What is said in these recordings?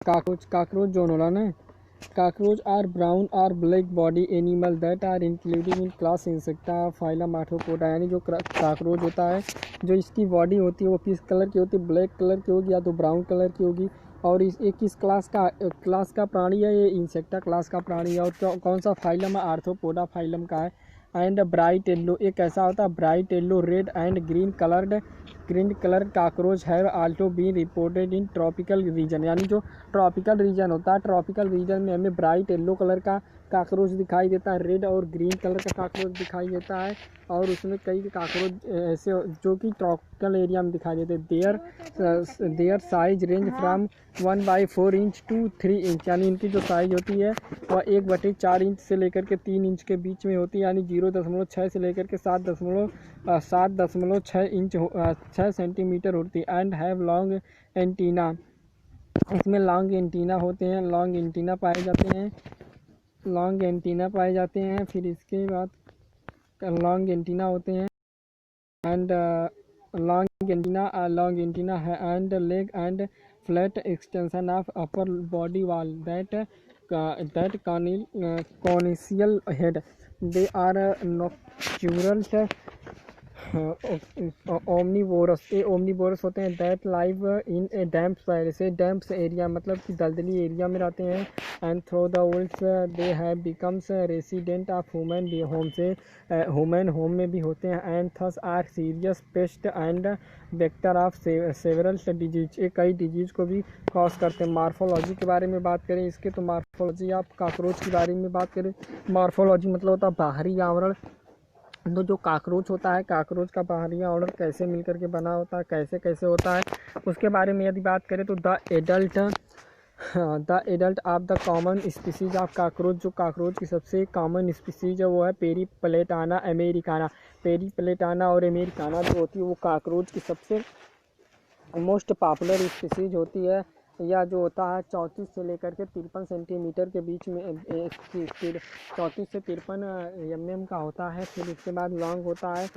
cockroach जो होला ना, cockroach are brown or black body animal that are included in class insecta phylum arthropoda। यानी जो cockroach होता है, जो इसकी बॉडी होती है वो किस कलर की होती है, ब्लैक कलर की होगी या तो ब्राउन कलर की होगी। और इस एक किस क्लास का प्राणी है, ये इंसेक्टा क्लास का प्राणी है। और कौन सा फाइलम है, आर्थ्रोपोडा फाइलम का है। एंड ब्राइट येल्लो, एक ऐसा होता है bright yellow red and green colour cockroach have also been reported in tropical region. यानी जो ट्रॉपिकल रीजन होता है, ट्रॉपिकल रीजन में हमें ब्राइट येल्लो कलर का काकरोच दिखाई देता है, रेड और ग्रीन कलर का काकरोच दिखाई देता है। और उसमें कई काकरोच ऐसे जो कि ट्रॉपिकल एरिया में दिखाई देते हैं। There size range from 1/4 inch to 3 inch. यानी इनकी जो साइज होती है वह 1/4 इंच से लेकर के 3 इंच के बीच में होती है। यानी 0.6 से लेकर के 7.6 इंच 6 सेंटीमीटर होती है। एंड हैव लॉन्ग एंटीना, इसमें लॉन्ग एंटीना होते हैं, लॉन्ग एंटीना पाए जाते हैं। फिर इसके बाद लॉन्ग एंटीना होते हैं एंड लॉन्ग एंटीना है and leg and flat extension of upper body wall that conical head. They are nocturnal omnivorous, ये ओमनीवोरस होते हैं। That live in a damp soil, से डैम्प एरिया मतलब कि दलदली एरिया में रहते हैं। And through the worlds they have becomes resident of human home, से ह्यूमन होम में भी होते हैं। And thus are serious pest and vector of several disease, ये कई डिजीज को भी कॉज करते हैं। मार्फोलॉजी के बारे में बात करें इसके, तो मार्फोलॉजी आप काकरोच के बारे में बात करें, मार्फोलॉजी मतलब होता है बाहरी आवरण। तो जो काकरोच होता है, काकरोच का बाहरी आवरण कैसे मिलकर के बना होता है, कैसे कैसे होता है, उसके बारे में यदि बात करें तो the adult of the common species of cockroach, जो काकरोच की सबसे कॉमन स्पीसीज है वो है पेरीप्लेटाना अमेरिकाना। पेरीप्लेटाना और अमेरिकाना जो होती है वो काकरोच की सबसे मोस्ट पॉपुलर स्पीसीज होती है। या जो होता है 34 से लेकर के 53 सेंटीमीटर के बीच में 34 से 53 mm का होता है। फिर इसके बाद लॉन्ग होता है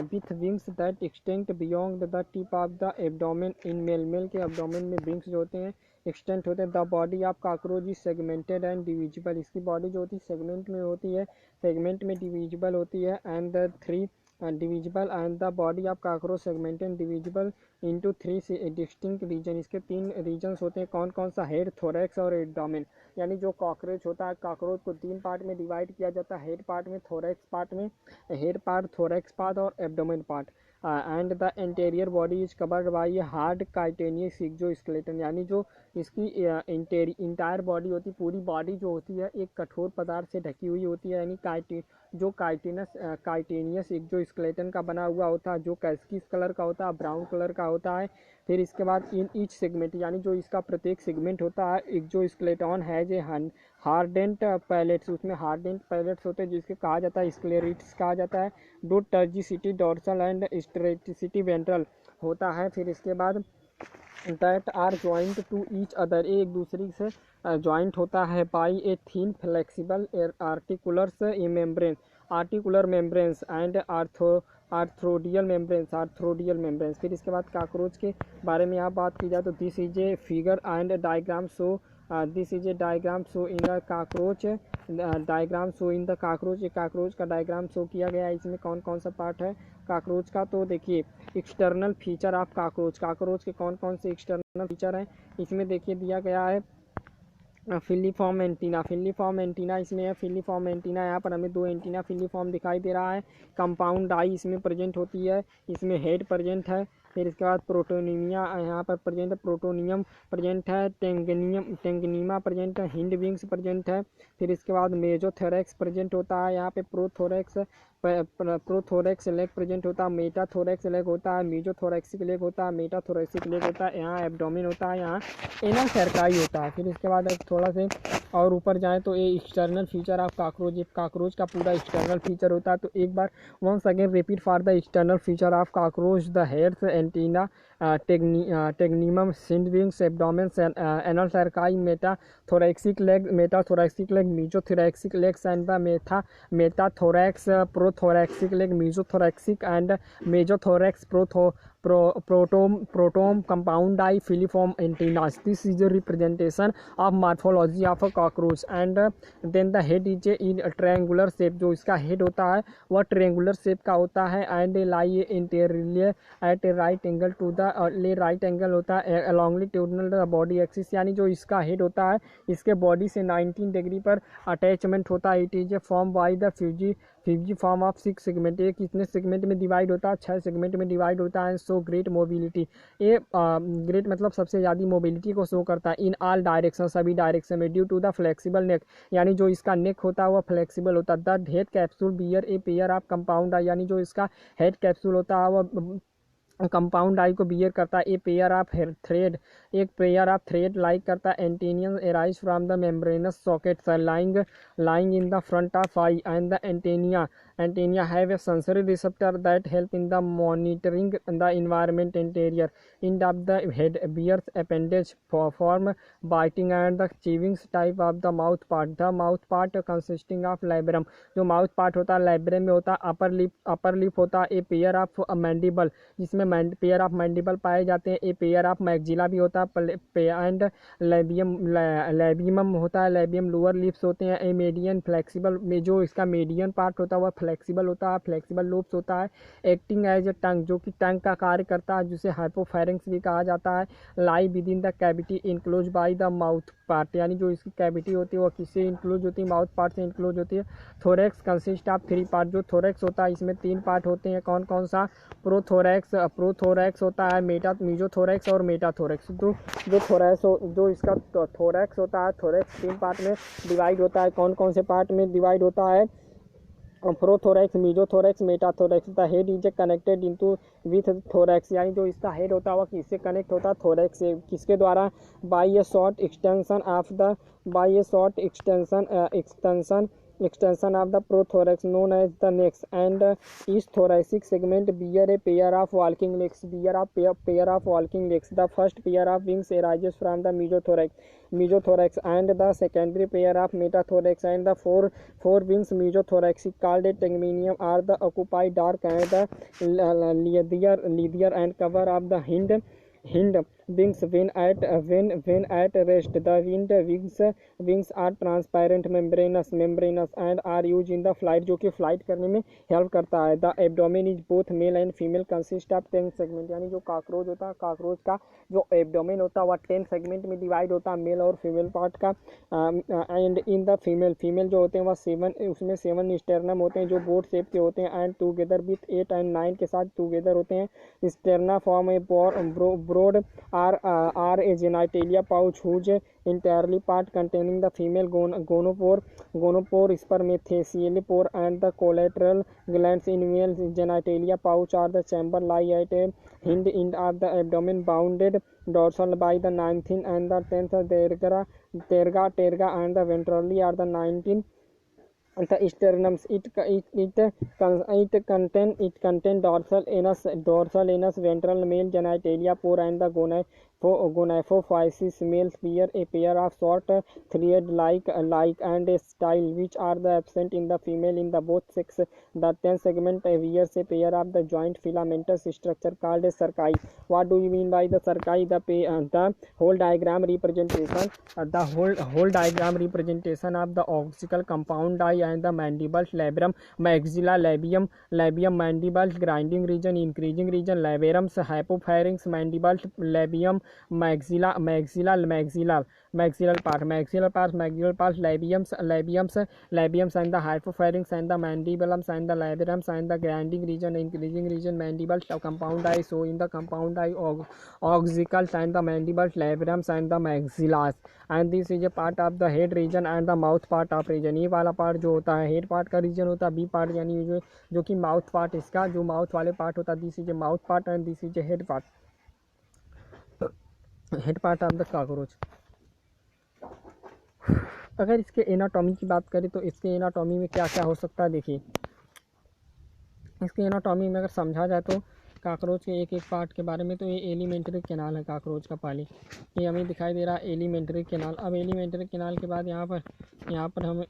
with wings that extent beyond the tip of the abdomen in male के एब्डोमेन में विंग्स जो होते हैं एक्सटेंट होते हैं। The body of cockroach is segmented and divisible, इसकी बॉडी जो होती है सेगमेंट में होती है, सेगमेंट में डिविजिबल होती है। And the 3 divisible and the body of cockroach segmented divisible into 3 distinct region, इसके 3 रीजन्स होते हैं। कौन कौन सा, हेड, थोरैक्स और एब्डोमेन। यानी जो कॉकरोच होता है, कॉकरोच को 3 पार्ट में डिवाइड किया जाता है, हेड पार्ट में, थोरैक्स पार्ट में, हेड पार्ट, थोरैक्स पार्ट और abdomen part. And the interior body is covered by hard chitinous exoskeleton. यानी जो इसकी इंटायर बॉडी होती है, पूरी बॉडी जो होती है एक कठोर पदार्थ से ढकी हुई होती है। यानी जो काइटेनियस एक्सोस्केलेटन का बना हुआ होता है, जो किस कलर का होता है, ब्राउन कलर का होता है। फिर इसके बाद इन ईच सेगमेंट, यानी जो इसका प्रत्येक सेगमेंट होता है, एक्सोस्केलेटन है जो हार्डेंट पैलेट्स, उसमें हार्डेंट पैलेट्स होते हैं जिसके कहा जाता है स्क्लेरिट्स कहा जाता है। दो टर्जिसिटी डोर्सल एंड स्ट्रेटिसिटी वेंट्रल होता है। फिर इसके बाद that are joint to each other, एक दूसरे से ज्वाइंट होता है by a thin flexible articular membranes and arthrodial membranes. फिर इसके बाद काकरोच के बारे में आप बात की जाए तो this is a figure and diagram show in the cockroach, ये काकरोच का डायग्राम शो किया गया है। इसमें कौन कौन सा पार्ट है काकरोच का, तो देखिए एक्सटर्नल फीचर ऑफ काकरोच के कौन कौन से एक्सटर्नल फीचर हैं इसमें देखिए दिया गया है। फिलीफॉर्म एंटीना इसमें है। फिलीफॉर्म एंटीना, यहाँ पर हमें 2 एंटीना फिलीफॉर्म दिखाई दे रहा है। कंपाउंड आई इसमें प्रेजेंट होती है, इसमें हेड प्रेजेंट है। फिर इसके बाद प्रोटोनिमिया यहाँ पर प्रेजेंट है, प्रोटोनियम प्रेजेंट है, टेंगनीमा प्रेजेंट है, हिंड विंग्स प्रेजेंट है। फिर इसके बाद मेजोथोरैक्स प्रेजेंट होता है, यहाँ पे प्रोथोरैक्स लेग प्रेजेंट होता है, मेटाथोरैक्स लेग होता है, मीजोथोरैक्सिक लेग होता है, मेटाथोरैक्सिक लेग होता है, यहाँ एब्डोमेन होता है, यहाँ एनल सर्काई होता है। फिर इसके बाद थोड़ा से और ऊपर जाएँ तो ये एक्सटर्नल फीचर ऑफ काकरोच का पूरा एक्सटर्नल फीचर होता है। तो एक बार once again repeat for the external feature of cockroach, the heads, antenna, tegmina, hind wings, abdomen, anal cerci, metathoracic leg, mesothoracic legs and the metathorax, prothoracic leg, mesothoracic and mesothorax, protom compound eye filiform antennas. This is a representation of morphology of a cockroach. And then the head is in a triangular shape. जो इसका head होता है वह triangular shape का होता है and lie interiorly at a right angle to the right angle होता है longitudinal the body axis. यानी जो इसका head होता है इसके body से 19 डिग्री पर attachment होता है. It is formed by the fusiform of 6 segment. ये कितने सेगमेंट में डिवाइड होता है? 6 सेगमेंट में डिवाइड होता है. सो ग्रेट मोबिलिटी, ये ग्रेट मतलब सबसे ज़्यादा मोबिलिटी को शो करता है. इन ऑल डायरेक्शन, सभी डायरेक्शन में. ड्यू टू द फ्लेक्सिबल नेक, यानी जो इसका नेक होता है वह फ्लेक्सिबल होता है. The head capsule bear a pair of compound, यानी जो इसका हेड कैप्सूल होता है वह कंपाउंड आई को बियर करता है. ए पेयर ऑफ थ्रेड, एक पेयर ऑफ थ्रेड लाइक करता है. Antennae arise from the membranous sockets lying in the front of eye and the antennae have a sensory receptor that help in the monitoring the environment interior. End of the head bears appendage form biting and the chewings type of the mouth part. The mouth part consisting of labrum, जो mouth part होता है labrum में होता है. Upper lip होता है. A pair of mandible, जिसमें pair of mandible पाए जाते हैं. ए पेयर ऑफ मैक्जिला भी होता है. एंड लेबियम होता है. लेबियम लोअर लिप्स होते हैं. ए मीडियन फ्लेक्सिबल में जो इसका मीडियन पार्ट होता है वह फ्लेक्सिबल होता है. फ्लेक्सिबल लोब्स होता है. एक्टिंग एज ए टंग, जो कि टंग का कार्य करता है, जिसे हाइपोफेरिंक्स भी कहा जाता है. लाई with in the cavity enclose by the mouth part, यानी जो इसकी कैविटी होती है वह किससे इंक्लोज होती है? माउथ पार्ट से इंक्लोज होती है. थोरैक्स कंसिस्ट ऑफ 3 पार्ट, जो थोरैक्स होता है इसमें 3 पार्ट होते हैं. कौन कौन सा? प्रोथोरैक्स होता है, मीजोथोरैक्स और मेटाथोरैक्स. जो इसका थोरैक्स होता है, थोरैक्स 3 पार्ट में डिवाइड होता है. कौन कौन से पार्ट में डिवाइड होता है? Prothorax, mesothorax, metathorax. The head is connected into with thorax, यानी जो इसका हेड होता है वह किससे कनेक्ट होता है? थोरैक्स से. किसके द्वारा? By a short extension of the prothorax known as the nex, and each thoracic segment bear a pair of walking legs. The first pair of wings arises from the mesothorax and the secondary pair of metathorax, and the four wings mesothoracic called a tegminium are the occupy dark and the leather and cover of the hind wings. When at rest, the wings are transparent membranous and are used in the flight, जो कि flight करने में help करता है. The abdomen is both male and female consist of 10 segment, यानी जो cockroach होता है, काकरोच का जो एब्डोमेन होता है वह 10 सेगमेंट में डिवाइड होता है, मेल और फीमेल पार्ट का. एंड इन द फीमेल जो होते हैं वह 7 स्टेर्नम होते हैं जो बोट शेप के होते हैं. एंड टूगेदर विथ 8 और 9 के साथ टूगेदर होते हैं. Sterna form a broad are a genitalia pouch whose entirely part containing the female gonopore, spermatozoa pore, and the collateral glands. In male genitalia pouch are the chamber lie at a hind end of the abdomen, bounded dorsal by the 9th and the 10th terga, and the ventrally are the 19 the sternums. It contain dorsal anus, ventral male genitalia pore, and the gonapophysis. Males bear a pair of short thread like and a style which are the absent in the female in the both sex. The 10 segment wears a pair of the joint filamentous structure called a cerci. What do you mean by the cerci? The whole diagram representation of the oxical compound eye and the mandibles, labrum, maxilla, labium, mandibles, grinding region, increasing region, labirums, hypopharynx, mandibles, labium, maxilla, maxillary part, labiums, and the hypopharynx, and the mandibles, and the labirums, and the grinding region, increasing region, mandibles, compound eye. So in the compound eye, oxicals and the mandibles, labirums, and the maxillas. And this is a part of the head region and the mouth part of region. ये वाला part जो होता है head part का reason होता है. B part यानी जो कि माउथ पार्ट, इसका जो माउथ वाले पार्ट होता है, this is a mouth part and this is a head part of the cockroach. अगर इसके एनाटॉमी की बात करें तो इसके एनाटॉमी में क्या क्या हो सकता है. देखिए इसके एनाटॉमी में अगर समझा जाए तो काकरोच के एक पार्ट के बारे में, तो ये एलिमेंट्री कैनाल है काकरोच का. पहले ये हमें दिखाई दे रहा है एलिमेंट्री कैनाल. अब एलिमेंट्री कैनाल के बाद यहाँ पर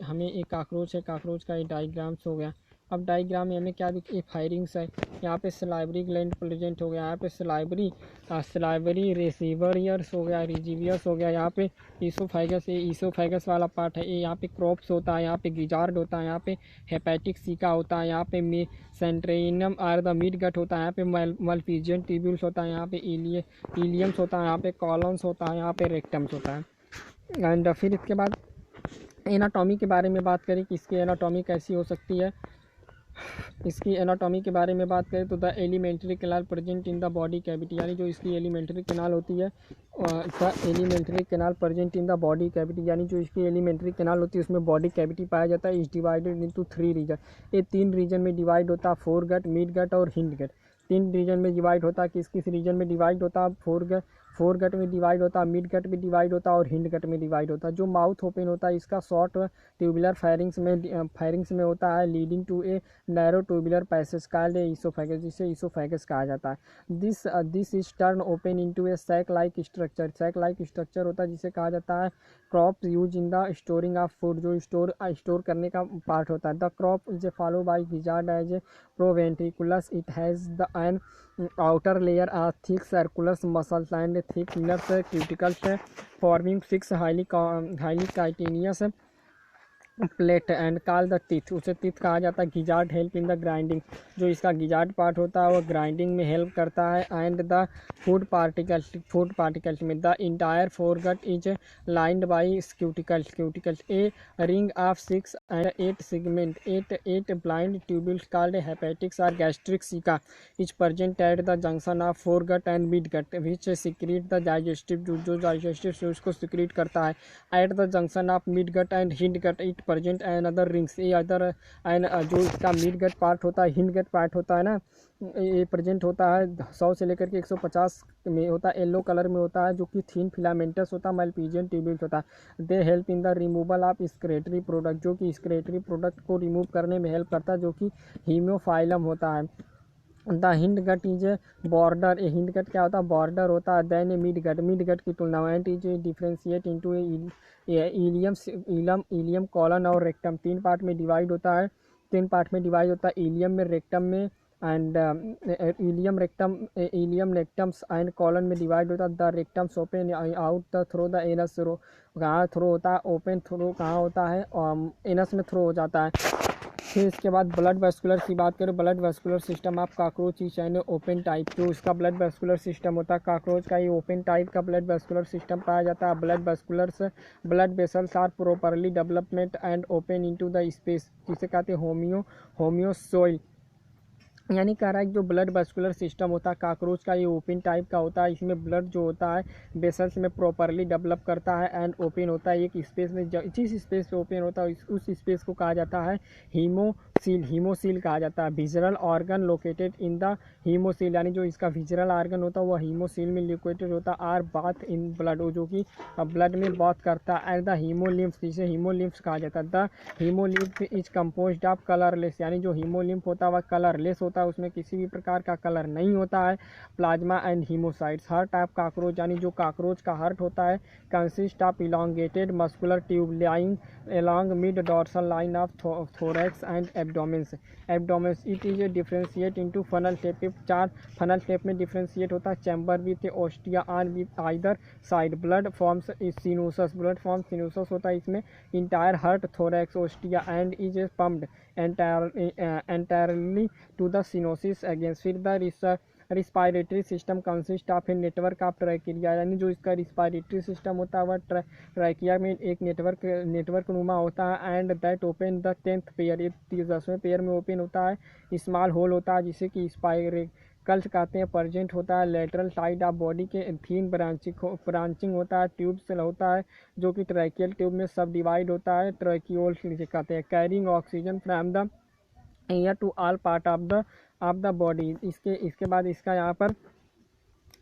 हमें एक काकरोच है, काकरोच का ये डायग्राम्स हो गया. अब डायग्राम में हमें क्या दिखे, फायरिंग्स है। यहाँ पे सलाइवरी ग्लैंड प्रेजेंट हो गया, यहाँ पे सलाइवरी रिसीवियर्स हो गया, रिजीवियर्स हो गया, यहाँ पे ईसोफेगस, ये ईसोफेगस वाला पार्ट है, ये यहाँ पे क्रॉप्स होता है, यहाँ पे गिजार्ड होता है, यहाँ पे हेपेटिक सीका होता है, यहाँ पे सेंट्रेनम आर द मिड गट होता है, यहाँ पे मल्पीजियन ट्यूब्यूल्स होता है, यहाँ पे इलियम्स होता है, यहाँ पे कॉलम्स होता है, यहाँ पे रेक्टम्स होता है। एंड फिर इसके बाद एनाटॉमी के बारे में बात करें कि इसकी एनाटॉमी कैसी हो सकती है। इसकी एनाटॉमी के बारे में बात करें तो the alimentary canal present in the body cavity, यानी जो इसकी एलिमेंट्री कैनाल होती है, the alimentary canal present in the body cavity, यानी जो इसकी एलिमेंट्री कैनाल होती है उसमें बॉडी कैविटी पाया जाता है। इज डिवाइडेड इनटू 3 रीजन, ये 3 रीजन में डिवाइड होता है, फोर गट, मिड गट और हिंड गट। 3 रीजन में डिवाइड होता है, किस किस रीजन में डिवाइड होता है, फोर गट में डिवाइड होता है, मिड गट में डिवाइड होता है और हिंड गट में डिवाइड होता है। जो माउथ ओपन होता है इसका शॉर्ट ट्यूबुलर फायरिंग्स में होता है, leading to a narrow tubular passage called oesophagus, जिसे ईसोफेगस कहा जाता है। This is turn open into a sac like structure होता है, जिसे कहा जाता है crop use in the storing of food, जो स्टोर करने का पार्ट होता है। The crop is follow by gizzard as a proventriculus, it has the an outer layer are thick circular muscles and thick nerves cuticles forming 6 highly chitinous plate and call the teeth, उसे teeth कहा जाता है। Gizzard help in the grinding, जो इसका gizzard part होता है वो grinding में हेल्प करता है। एंड द फूड पार्टिकल्स में the entire foregut is lined by cuticles a ring of 6 and 8 segment 8 blind tubules called hepatics और gastric caeca is present at the junction of foregut and mid gut which secrete the digestive juice, जो digestive juice को secrete करता है। At the junction of mid gut and hind gut it present an other rings, ये other and जो इसका mid gut part होता है, hind गट part होता है ना, ये प्रेजेंट होता है 100 से लेकर के 150 में होता है, येलो कलर में होता है, जो कि थिन फिलामेंटस होता है, मल्पीजियन ट्यूब्यूल्स होता है। They help in the removal of excretory product, जो कि स्क्रेटरी प्रोडक्ट को रिमूव करने में हेल्प करता है, जो कि हीमोफाइलम होता है। The hind gut is a border, a hind gut क्या होता है, बॉर्डर होता है। देन ए मिड गट की तुलना में and is differentiate into ileum colon और रेक्टम, 3 पार्ट में डिवाइड होता है। इलियम में, रेक्टम में and ileum rectums and colon में डिवाइड होता है। The rectums open out the through the anus, कहाँ थ्रो होता है, ओपन थ्रो कहाँ होता है, एनस में थ्रो हो जाता है। फिर इसके बाद ब्लड वेस्कुलर की बात करें, blood vascular system of cockroach is an open type, जो इसका ब्लड वेस्कुलर सिस्टम होता है कॉकरोच का, ये ओपन टाइप का ब्लड वेस्कुलर सिस्टम पाया जाता है। Blood vessels are properly development and open into the space, जिसे कहते हैं होमियोसोइल, यानी कह रहा है कि जो ब्लड वेस्कुलर सिस्टम होता है कॉकरोच का, ये ओपन टाइप का होता है। इसमें ब्लड जो होता है वेसल्स में प्रॉपरली डेवलप करता है एंड ओपन होता है एक स्पेस में, जिस स्पेस पे ओपन होता है उस स्पेस को कहा जाता है हीमोसील कहा जाता है। Visceral organ located in the haemocoel, यानी जो इसका विजरल ऑर्गन होता है वह हीमोसील में लोकेटेड होता है। आर बाथ इन ब्लड, जो कि ब्लड में बाथ करता है। एंड द हीमोलिम्फ, जिसे हीमोलिम्फ कहा जाता है। The haemolymph is composed of colourless, यानी जो हीमोलिम्फ होता है वह कलरलेस होता है, उसमें किसी भी प्रकार का कलर नहीं होता है। Plasma and हीमोसाइट्स, heart of cockroach, यानी जो कॉकरोच का हार्ट होता है consist of elongated muscular tube lying along mid dorsal line of thorax and abdomen. It is differentiate into funnel shape, 4 funnel shape में differentiate होता है। chamber with ostia on with either side, blood forms sinusus होता है इसमें। entire heart, thorax, ostia and is pumped entirely to the sinuses against. फिर the respiratory system consist of a network of trachea, यानी जो इसका respiratory system होता है वह ट्रैकिया में एक नेटवर्क नुमा होता है। And that open the 10th pair, ये 10वें पेयर में ओपन होता है। स्मॉल होल होता है जिसे कि स्पाइरेकल्स कहते हैं, प्रेजेंट होता है लेटरल साइड ऑफ बॉडी के। थीन ब्रांचिंग होता है, ट्यूब्स होता है जो कि ट्रैकियल ट्यूब में सब डिवाइड होता है, ट्रैकियोल जिसे कहते हैं। Carrying oxygen from the air to all part of the body. इसके बाद इसका यहाँ पर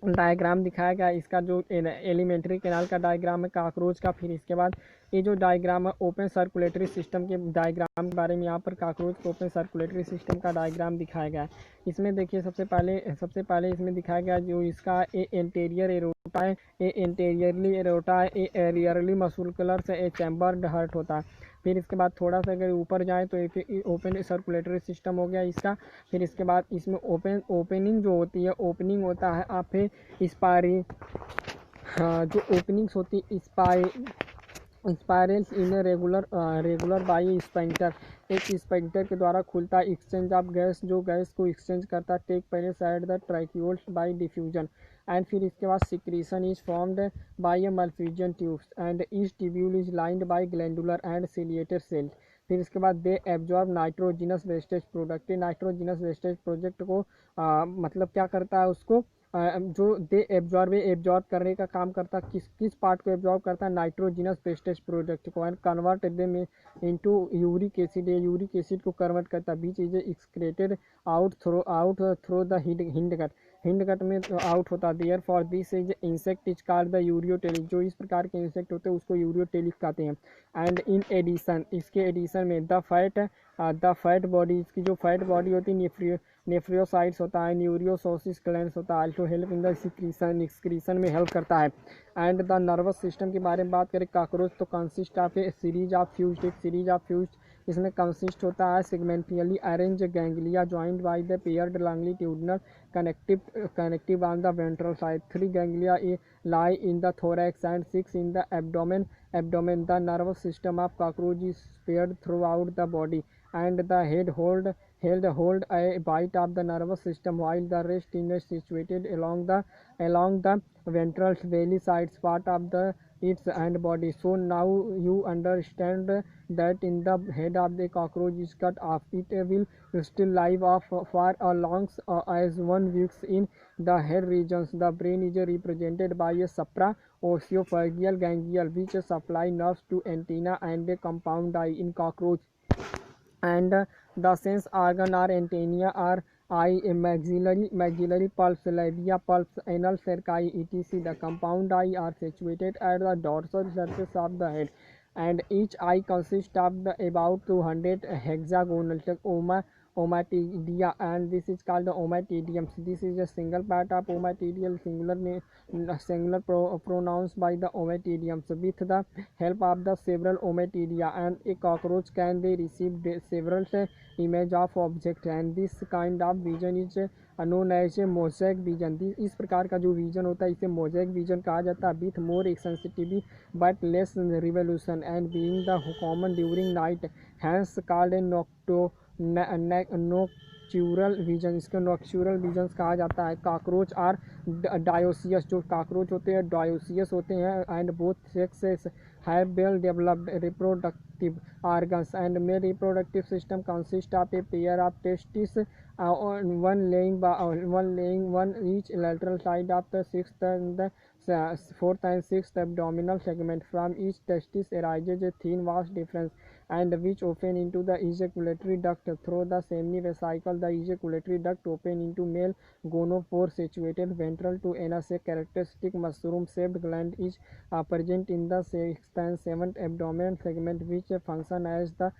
डायग्राम दिखाया गया, इसका जो एलिमेंट्री कैनाल का डायग्राम है कॉकरोच का। फिर इसके बाद ये जो डायग्राम है ओपन सर्कुलेटरी सिस्टम के डायग्राम के बारे में, यहाँ पर काकरोच के ओपन सर्कुलेटरी सिस्टम का डायग्राम दिखाया गया है। इसमें देखिए सबसे पहले इसमें दिखाया गया जो इसका ए इंटीरियर एरोटा है, ए इंटीरियरली एरोटा है, ए एरियरली मस्कुलस है, ए चैम्बर्ड हार्ट होता है। फिर इसके बाद थोड़ा सा अगर ऊपर जाए तो ओपन सर्कुलेटरी सिस्टम हो गया इसका। फिर इसके बाद इसमें ओपनिंग जो होती है, ओपनिंग होता है आप स्पायरी, हाँ जो ओपनिंग्स होती है spirals in regular by sphincter, एक स्पेंटर के द्वारा खुलता है। एक्सचेंज ऑफ गैस, जो गैस को एक्सचेंज करता है, टेक पहले side the tracheoles by diffusion. And फिर इसके बाद secretion is formed by a Malpighian tubes and each tubule is lined by glandular and ciliated cells. फिर इसके बाद they absorb nitrogenous wastage product, nitrogenous wastage project को मतलब क्या करता है उसको जो दे एब्जॉर्ब करने का काम करता है, किस पार्ट को एब्जॉर्ब करता है, नाइट्रोजिनस वेस्टेज प्रोडक्ट को, and convert them into uric acid, uric acid को कन्वर्ट करता है। Which is excreted out through the hind gut में आउट होता है। Therefore this is insect is called the ureotelic, जो इस प्रकार के इंसेक्ट होते हैं उसको यूरियोटेलिक कहते हैं। एंड इन एडिशन, इसके एडिशन में द फैट बॉडी, इसकी जो फैट बॉडी होती है नेफ्रियोसाइट्स होता है, न्यूरियोसोसिस ग्लैंड्स होता है, to help in the excretion में हेल्प करता है। एंड द नर्वस सिस्टम के बारे में बात करें काकरोच तो consist of a series of fused, इसमें कंसिस्ट होता है segmentally arrange ganglia joined by the paired longitudinal connective on the ventral side, 3 ganglia lie in the thorax and 6 in the abdomen. The nervous system of cockroach is spread throughout the body, and the head hold a bite of the nervous system, while the rest is situated along the ventral belly sides part of the its and body. So now you understand that in the head of the cockroach is cut off, it will still live off for a long as 1 week. In the head regions, the brain is represented by a supraoesophageal ganglia which supply nerves to antenna and a compound eye in cockroach. And the sense organ are antennae are eye, maxillary pulse, labia pulse, anal cerci, etc. The compound eye are situated at the dorsal surface of the head, and each eye consists of about 200 hexagonal ommatidia, and this is called the ommatidium. This is a single part of ommatidial, singular pronounced by the ommatidiums. With the help of the several ommatidia, and a cockroach can they receive several image of object, and this kind of vision is known as mosaic vision. इस प्रकार का जो vision होता है इसे mosaic vision कहा जाता है। With more sensitivity but less revolution and being the common during night, hence called a nocturnal vision, इसको नॉक्चूरल विजन कहा जाता है। काकरोच आर डायोसियस, जो काकरोच होते हैं डायोसियस होते हैं, and both sexes have well developed reproductive organs, and male reproductive system consist of a pair of testes, one laying one each lateral side of the sixth and the fourth and sixth abdominal segment. From each testis arises a thin vast difference, and which open into the ejaculatory duct through the semivesicle. The ejaculatory duct open into male gonopore situated ventral to anus. A characteristic mushroom-shaped gland is present in the sixth and seventh abdominal segment, which function as the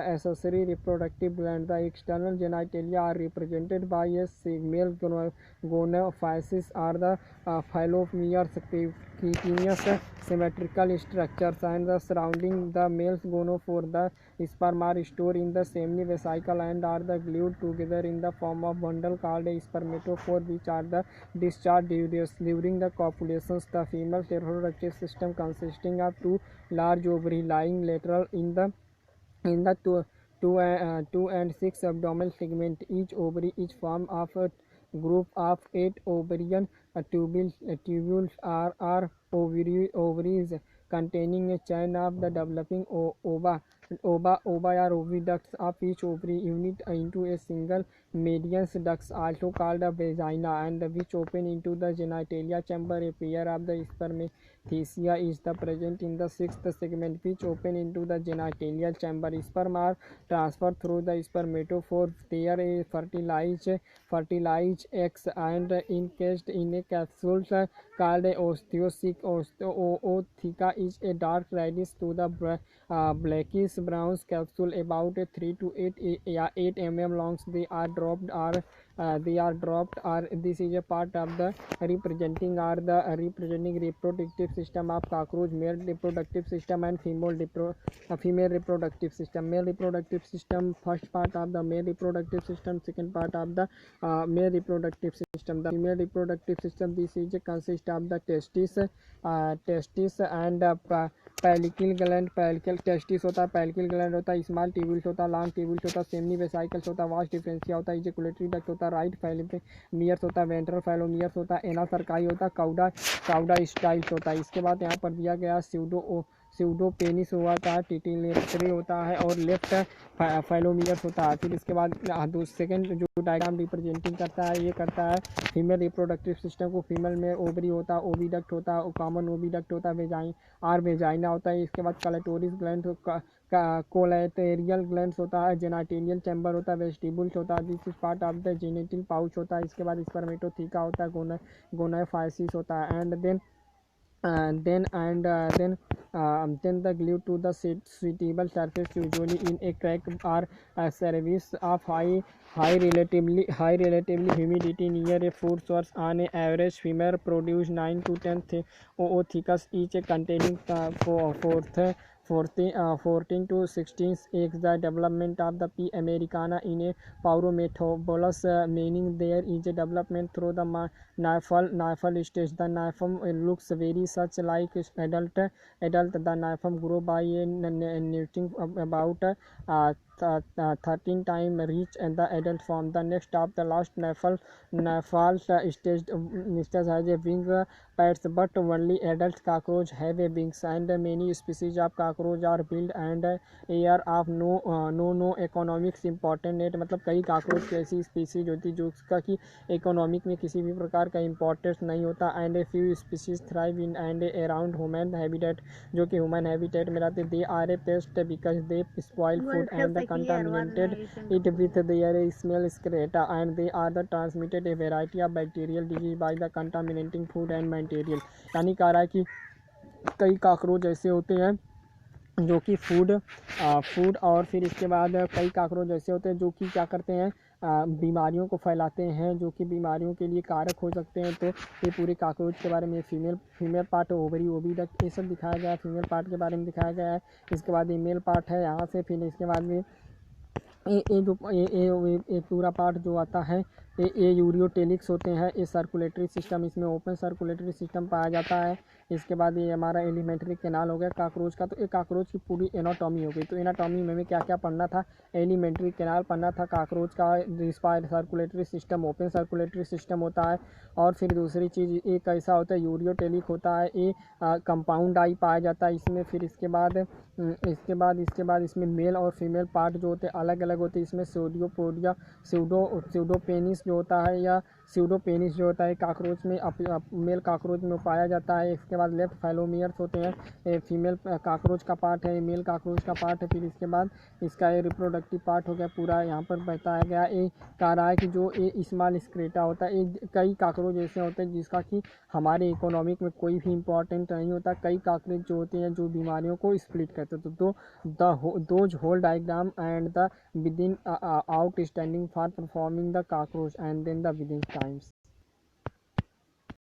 accessory reproductive gland. The external genitalia are represented by a male gonophysis or the fallopian cutaneous symmetrical structures, and the surrounding the male's gonophore. The sperm are stored in the semivesicle and are glued together in the form of bundle called a spermatophore, which are the discharged during the copulations. The female reproductive system consisting of 2 large ovaries lying lateral in the 2 and 6 abdominal segment. Each ovary is formed of a group of 8 ovarian tubules or ovaries containing a chain of the developing ova or oviducts of each ovary unit into a single medians ducts, also called a vagina, and which open into the genitalia chamber. A pair of the spermathecia is the present in the sixth segment, which open into the genitalia chamber. Sperm are transferred through the spermatophore. There a fertilized eggs and encased in a capsule called a osteocyte. Ootheca is a dark reddish to the blackish brown capsule about 3 to 8 mm long. They are dropped or this is a part of the representing reproductive system of cockroach. Male reproductive system and female reproductive system. Male reproductive system, first part of the male reproductive system, second part of the male reproductive system. The female reproductive system, this is a consist of the testis and phallic gland. Phallic testis होता है, पैलिकल gland होता है, small tubules होता है, long tubules होता है, सेमनी vesicles होता है, वास्ट डिफरेंशिया होता है, इजैकुलेटरी डक्ट होता है, राइट फैलोमियर्स होता है, वेंट्रल फैलोमियर्स होता है, एना सरकाई होता है, काउडा स्टाइल्स होता है. इसके बाद यहाँ पर दिया गया स्यूडो पेनिस होता है, टिटिलेटरी होता है और लेफ्ट फैलोमियर्स होता है. फिर इसके बाद सेकेंड जो डायग्राम रिप्रेजेंटिंग करता है, ये करता है फीमेल रिप्रोडक्टिव सिस्टम को. फीमेल में ओवरी होता है, ओविडक्ट होता है, कॉमन ओविडक्ट होता है, वेजाइना होता है. इसके बाद कलेटोरिस ग्लैंड, कोलेटेरियल ग्लैंड्स होता है, जेनिटल चैम्बर होता है, वेस्टिबुल्स होता है, this is part of the genital pouch होता है. इसके बाद स्पर्मेटोथीका होता है, गोनाफाइसिस होता है, and then the glue to the suitable surface, usually in a crack or a service of high relatively humidity near a food source. On average, female produce 9 to 10 ootheca, each containing 14 to 16 eggs. The development of the P. americana in a Paurometabulus, meaning there is a development through the nymphal stage. The nymphum looks very such like adult. The nymphum grow by a netting about 13 times reach and the adult form. The next of the last nymphal stage has a wing pads, but only adult cockroach have a wings, and many species of cockroach are built and are of no economics important net. मतलब कई cockroach की ऐसी species होती जो उसका कि economic में किसी भी प्रकार का इम्पोर्टेंस नहीं होता. And a few species thrive in and around human habitat, जो कि ह्यूमन हैबिटेट में रहते. They are a pest because they spoil food and contaminated it with their smell excreta, and they are the transmitted a variety of bacterial disease by the contaminating food and material. यानी कह रहा है कि कई cockroach ऐसे होते हैं जो कि फूड और फिर इसके बाद कई काकरोच ऐसे होते हैं जो कि क्या करते हैं, बीमारियों को फैलाते हैं, जो कि बीमारियों के लिए कारक हो सकते हैं. तो ये पूरे काकरोच के बारे में फीमेल पार्ट, ओविडक्ट, ये सब दिखाया गया है. फीमेल पार्ट के बारे में दिखाया गया है. इसके बाद ये मेल पार्ट है यहाँ से. फिर इसके बाद में ये पूरा पार्ट जो आता है ये यूरियोटेलिक्स होते हैं. ये सर्कुलेटरी सिस्टम, इसमें ओपन सर्कुलेटरी सिस्टम पाया जाता है. इसके बाद ये हमारा एलिमेंट्री कैनाल हो गया काकरोच का. तो ये काकरोच की पूरी एनाटॉमी हो गई. तो एनाटॉमी में क्या क्या पढ़ना था, एलिमेंट्री कैनाल पढ़ना था काकरोच का, circulatory system, open circulatory system होता है. और फिर दूसरी चीज़ ये कैसा होता है, यूरियोटेलिक होता है. ये कंपाउंड आई पाया जाता है इसमें. फिर इसके बाद इसमें मेल और फीमेल पार्ट जो होते हैं अलग अलग होते हैं. इसमें स्यूडोपेनिस जो होता है या स्यूडोपेनिस जो होता है काकरोच में, मेल काकरोच में पाया जाता है. इसके बाद लेफ्ट फैलोमियर्स होते हैं, फीमेल काकरोच का पार्ट है, मेल काकरोच का पार्ट है. फिर इसके बाद इसका ये रिप्रोडक्टिव पार्ट हो गया पूरा यहाँ पर बताया गया. ये कह रहा है कि जो ये स्मॉल स्क्रेटा होता है, ये कई काकरोच ऐसे होते हैं जिसका कि हमारे इकोनॉमिक में कोई भी इंपॉर्टेंट नहीं होता. कई काकरोच जो होते हैं जो बीमारियों को स्प्लिट करते हैं. तो those whole diagram and the within outstanding for performing the cockroach and then the within times.